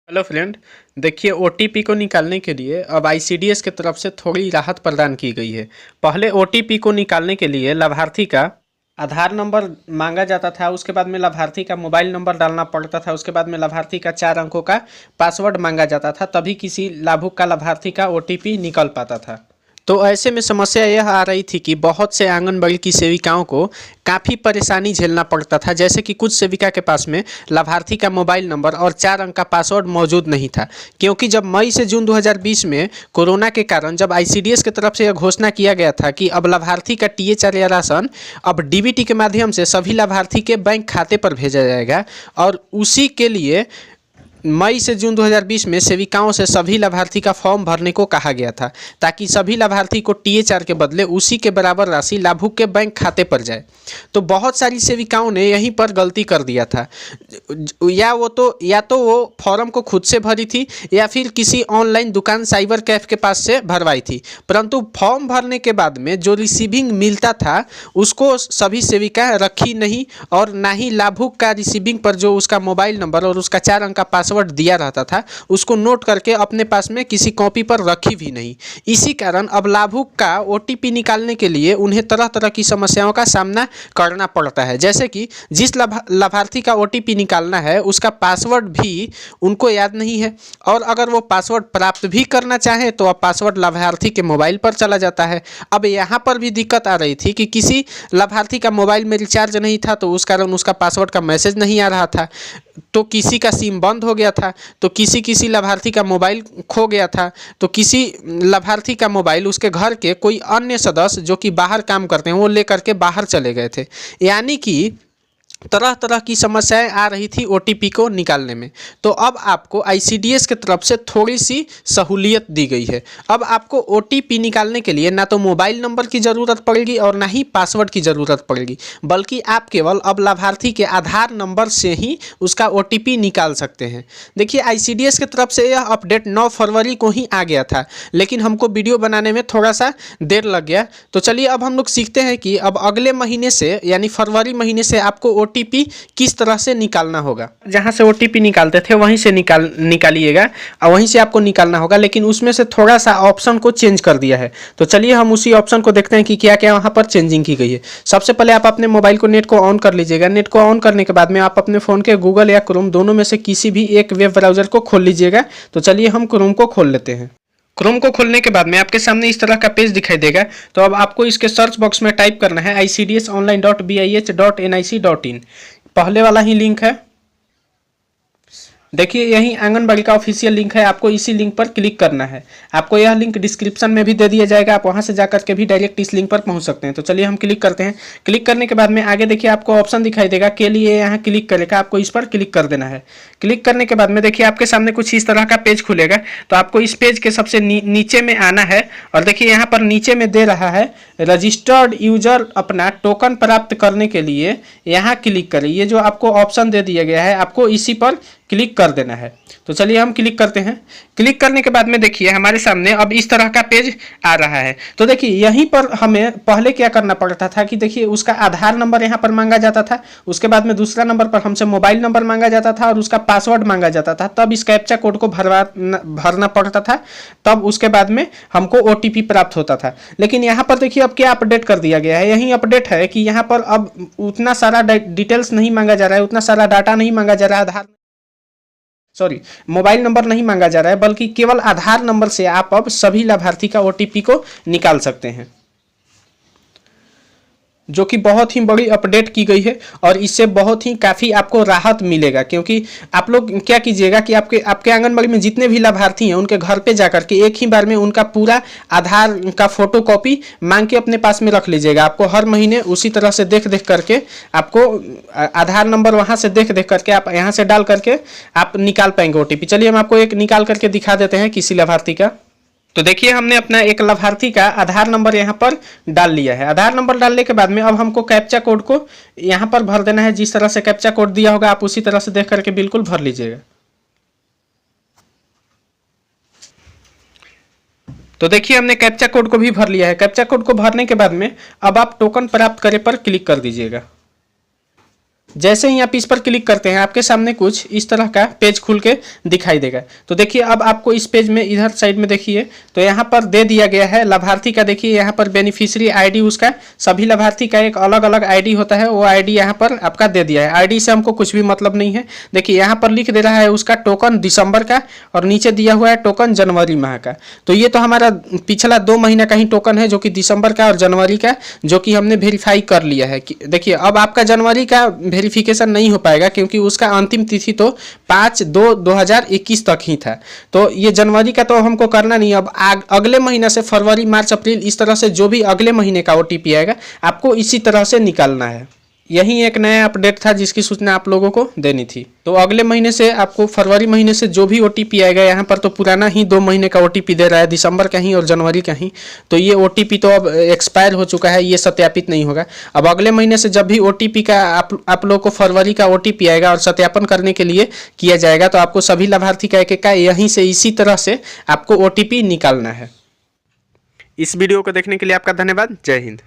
Hello friend. देखिए OTP को निकालने के लिए अब आईसीडीएस की तरफ से थोड़ी राहत प्रदान की गई है। पहले ओटीपी को निकालने के लिए लाभार्थी का आधार नंबर मांगा जाता था, उसके बाद में लाभार्थी का मोबाइल नंबर डालना पड़ता था, उसके बाद में लाभार्थी का 4 अंकों का पासवर्ड मांगा जाता था, तभी किसी लाभुक का लाभार्थी का ओटीपी निकल पाता था। तो ऐसे में समस्या यह आ रही थी कि बहुत से आंगनबाड़ी की सेविकाओं को काफ़ी परेशानी झेलना पड़ता था। जैसे कि कुछ सेविका के पास में लाभार्थी का मोबाइल नंबर और 4 अंक का पासवर्ड मौजूद नहीं था, क्योंकि जब मई से जून 2020 में कोरोना के कारण जब आईसीडीएस की तरफ से यह घोषणा किया गया था कि अब लाभार्थी का टीएचआर या राशन अब डीबीटी के माध्यम से सभी लाभार्थी के बैंक खाते पर भेजा जाएगा, और उसी के लिए मई से जून 2020 में सेविकाओं से सभी लाभार्थी का फॉर्म भरने को कहा गया था, ताकि सभी लाभार्थी को टीएचआर के बदले उसी के बराबर राशि लाभुक के बैंक खाते पर जाए। तो बहुत सारी सेविकाओं ने यहीं पर गलती कर दिया था। या तो वो फॉर्म को खुद से भरी थी या फिर किसी ऑनलाइन दुकान साइबर कैफ के पास से भरवाई थी, परंतु फॉर्म भरने के बाद में जो रिसीविंग मिलता था उसको सभी सेविका रखी नहीं, और ना ही लाभुक का रिसीविंग पर जो उसका मोबाइल नंबर और उसका 4 अंक का पासवर्ड दिया रहता था उसको नोट करके अपने पास में किसी कॉपी पर रखी भी नहीं। इसी कारण अब लाभुक का ओटीपी निकालने के लिए उन्हें तरह तरह की समस्याओं का सामना करना पड़ता है। जैसे कि जिस लाभार्थी का ओटीपी निकालना है उसका पासवर्ड भी उनको याद नहीं है, और अगर वो पासवर्ड प्राप्त भी करना चाहे तो अब पासवर्ड लाभार्थी के मोबाइल पर चला जाता है। अब यहाँ पर भी दिक्कत आ रही थी कि किसी लाभार्थी का मोबाइल में रिचार्ज नहीं था, तो उस कारण उसका पासवर्ड का मैसेज नहीं आ रहा था, तो किसी का सिम बंद हो गया था, तो किसी लाभार्थी का मोबाइल खो गया था, तो किसी लाभार्थी का मोबाइल उसके घर के कोई अन्य सदस्य जो कि बाहर काम करते हैं वो लेकर के बाहर चले गए थे। यानी कि तरह तरह की समस्याएं आ रही थी ओटीपी को निकालने में। तो अब आपको आईसीडीएस की तरफ से थोड़ी सी सहूलियत दी गई है। अब आपको ओटीपी निकालने के लिए ना तो मोबाइल नंबर की ज़रूरत पड़ेगी और ना ही पासवर्ड की ज़रूरत पड़ेगी, बल्कि आप केवल अब लाभार्थी के आधार नंबर से ही उसका ओटीपी निकाल सकते हैं। देखिए आईसीडीएस की तरफ से यह अपडेट 9 फरवरी को ही आ गया था, लेकिन हमको वीडियो बनाने में थोड़ा सा देर लग गया। तो चलिए अब हम लोग सीखते हैं कि अब अगले महीने से यानी फरवरी महीने से आपको ओटीपी किस तरह से निकालना होगा। जहां से ओटीपी निकालते थे वहीं से निकालिएगा और वहीं से आपको निकालना होगा, लेकिन उसमें से थोड़ा सा ऑप्शन को चेंज कर दिया है। तो चलिए हम उसी ऑप्शन को देखते हैं कि क्या क्या वहां पर चेंजिंग की गई है। सबसे पहले आप अपने मोबाइल को नेट को ऑन कर लीजिएगा। नेट को ऑन करने के बाद में आप अपने फ़ोन के गूगल या क्रोम दोनों में से किसी भी एक वेब ब्राउज़र को खोल लीजिएगा। तो चलिए हम क्रोम को खोल लेते हैं। क्रोम को खोलने के बाद में आपके सामने इस तरह का पेज दिखाई देगा। तो अब आपको इसके सर्च बॉक्स में टाइप करना है icdsonline.bih.nic.in। पहले वाला ही लिंक है, देखिए यही आंगनबाड़ी का ऑफिशियल लिंक है। आपको इसी लिंक पर क्लिक करना है। आपको यह लिंक डिस्क्रिप्शन में भी दे दिया जाएगा, आप वहां से जाकर के भी डायरेक्ट इस लिंक पर पहुंच सकते हैं। तो चलिए हम क्लिक करते हैं। क्लिक करने के बाद में आगे देखिए आपको ऑप्शन दिखाई देगा के लिए यहाँ क्लिक करेगा, आपको इस पर क्लिक कर देना है। क्लिक करने के बाद में देखिए आपके सामने कुछ इस तरह का पेज खुलेगा। तो आपको इस पेज के सबसे नीचे में आना है, और देखिए यहाँ पर नीचे में दे रहा है रजिस्टर्ड यूजर अपना टोकन प्राप्त करने के लिए यहाँ क्लिक करें। ये जो आपको ऑप्शन दे दिया गया है आपको इसी पर क्लिक कर देना है। तो चलिए हम क्लिक करते हैं। क्लिक करने के बाद में देखिए हमारे सामने अब इस तरह का पेज आ रहा है। तो देखिए यहीं पर हमें पहले क्या करना पड़ता था कि देखिए उसका आधार नंबर यहाँ पर मांगा जाता था, उसके बाद में दूसरा नंबर पर हमसे मोबाइल नंबर मांगा जाता था और उसका पासवर्ड मांगा जाता था। तब इस कैप्चा कोड को भरना पड़ता था, तब उसके बाद में हमको ओटीपी प्राप्त होता था। लेकिन यहाँ पर देखिए अब क्या अपडेट कर दिया गया है। यही अपडेट है कि यहाँ पर अब उतना सारा डिटेल्स नहीं मांगा जा रहा है, उतना सारा डाटा नहीं मांगा जा रहा है, मोबाइल नंबर नहीं मांगा जा रहा है, बल्कि केवल आधार नंबर से आप अब सभी लाभार्थी का ओटीपी को निकाल सकते हैं, जो कि बहुत ही बड़ी अपडेट की गई है। और इससे बहुत ही काफ़ी आपको राहत मिलेगा, क्योंकि आप लोग क्या कीजिएगा कि आपके आंगनबाड़ी में जितने भी लाभार्थी हैं उनके घर पे जाकर के एक ही बार में उनका पूरा आधार का फोटो कॉपी मांग के अपने पास में रख लीजिएगा। आपको हर महीने उसी तरह से देख करके आपको आधार नंबर वहाँ से देख करके आप यहाँ से डाल करके आप निकाल पाएंगे ओटीपी। चलिए हम आपको एक निकाल करके दिखा देते हैं किसी लाभार्थी का। तो देखिए हमने अपना एक लाभार्थी का आधार नंबर यहाँ पर डाल लिया है। आधार नंबर डालने के बाद में अब हमको कैप्चा कोड को यहाँ पर भर देना है। जिस तरह से कैप्चा कोड दिया होगा आप उसी तरह से देख करके बिल्कुल भर लीजिएगा। तो देखिए हमने कैप्चा कोड को भी भर लिया है। कैप्चा कोड को भरने के बाद में अब आप टोकन प्राप्त करें पर क्लिक कर दीजिएगा। जैसे ही आप इस पर क्लिक करते हैं आपके सामने कुछ इस तरह का पेज खुल के दिखाई देगा। तो देखिए अब आपको इस पेज में इधर साइड में देखिए तो यहाँ पर दे दिया गया है लाभार्थी का। देखिए यहाँ पर बेनिफिशियरी आईडी उसका, सभी लाभार्थी का एक अलग अलग आईडी होता है, वो आईडी यहाँ पर आपका दे दिया है। आईडी से हमको कुछ भी मतलब नहीं है। देखिए यहाँ पर लिख दे रहा है उसका टोकन दिसंबर का और नीचे दिया हुआ है टोकन जनवरी माह का। तो ये तो हमारा पिछला 2 महीना का ही टोकन है जो कि दिसंबर का और जनवरी का, जो कि हमने वेरीफाई कर लिया है। देखिए अब आपका जनवरी का वेरिफिकेशन नहीं हो पाएगा क्योंकि उसका अंतिम तिथि तो 5/2/2021 तक ही था। तो ये जनवरी का तो हमको करना नहीं। अब अगले महीना से फरवरी मार्च अप्रैल इस तरह से जो भी अगले महीने का OTP आएगा आपको इसी तरह से निकालना है। यही एक नया अपडेट था जिसकी सूचना आप लोगों को देनी थी। तो अगले महीने से आपको फरवरी महीने से जो भी OTP आएगा, यहाँ पर तो पुराना ही 2 महीने का OTP दे रहा है, दिसंबर का ही और जनवरी का ही। तो ये OTP तो अब एक्सपायर हो चुका है, ये सत्यापित नहीं होगा। अब अगले महीने से जब भी OTP का आप लोग को फरवरी का OTP आएगा और सत्यापन करने के लिए किया जाएगा तो आपको सभी लाभार्थी का एक यहीं से इसी तरह से आपको OTP निकालना है। इस वीडियो को देखने के लिए आपका धन्यवाद। जय हिंद।